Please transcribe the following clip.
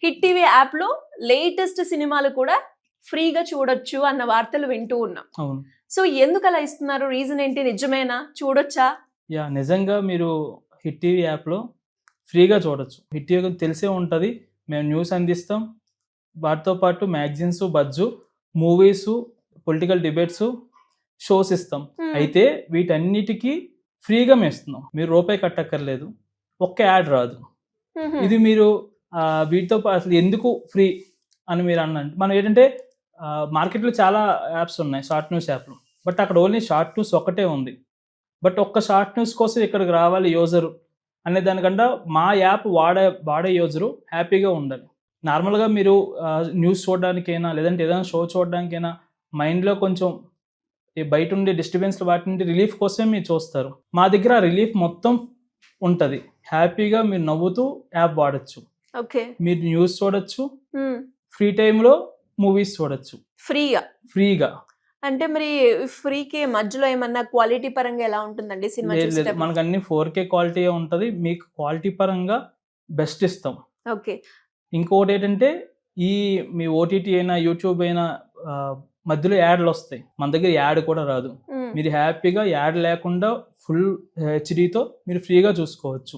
Hit TV app లో latest సినిమాలు కూడా ఫ్రీగా చూడొచ్చు అన్న వార్తలు వింటూ ఉన్నాం. అవును. సో ఎందుకు అలా ఇస్తున్నారు? రీజన్ ఏంటి? నిజమేనా? చూడొచ్చా? నిజంగా మీరు హిట్ టీవీ యాప్లో ఫ్రీగా చూడొచ్చు. హిట్ టీవీ తెలిసే ఉంటుంది, మేము న్యూస్ అందిస్తాం, వాటితో పాటు magazines, buzz, movies, political debates, shows ఇస్తాం. అయితే వీటన్నిటికీ ఫ్రీగా మేము ఇస్తున్నాం. మీరు రూపాయి కట్టక్కర్లేదు, ఒక్క యాడ్ రాదు. ఇది మీరు వీటితో అసలు ఎందుకు ఫ్రీ అని మీరు అన్నంటే, మనం ఏంటంటే మార్కెట్లో చాలా యాప్స్ ఉన్నాయి, షార్ట్ న్యూస్ యాప్లు, బట్ అక్కడ ఓన్లీ షార్ట్ న్యూస్ ఒక్కటే ఉంది. బట్ ఒక్క షార్ట్ న్యూస్ కోసం ఇక్కడికి రావాలి యూజరు అనే దానికన్నా మా యాప్ వాడే యూజరు హ్యాపీగా ఉండాలి. నార్మల్గా మీరు న్యూస్ చూడడానికైనా లేదంటే ఏదైనా షో చూడడానికైనా మైండ్లో కొంచెం బయట ఉండే డిస్టర్బెన్స్లు వాటి నుండి రిలీఫ్ కోసమే మీరు చూస్తారు. మా దగ్గర రిలీఫ్ మొత్తం ఉంటుంది. హ్యాపీగా మీరు నవ్వుతూ యాప్ వాడచ్చు. ఓకే, మీరు న్యూస్ చూడొచ్చు, ఫ్రీ టైంలో మూవీస్ చూడొచ్చు ఫ్రీగా. అంటే మరి ఫ్రీకి మధ్యలో ఏమన్నా క్వాలిటీ పరంగా ఎలా ఉంటుందండి సినిమా? లేదు, మనకు అన్ని 4K క్వాలిటీ ఉంటుంది. మీకు క్వాలిటీ పరంగా బెస్ట్ ఇస్తాం. ఓకే. ఇంకొకటి ఏంటంటే మీ ఓటీటీ అయినా యూట్యూబ్ అయినా మధ్యలో యాడ్లు వస్తాయి, మన దగ్గర యాడ్ కూడా రాదు. మీరు హ్యాపీగా యాడ్ లేకుండా ఫుల్ హెచ్డీతో మీరు ఫ్రీగా చూసుకోవచ్చు.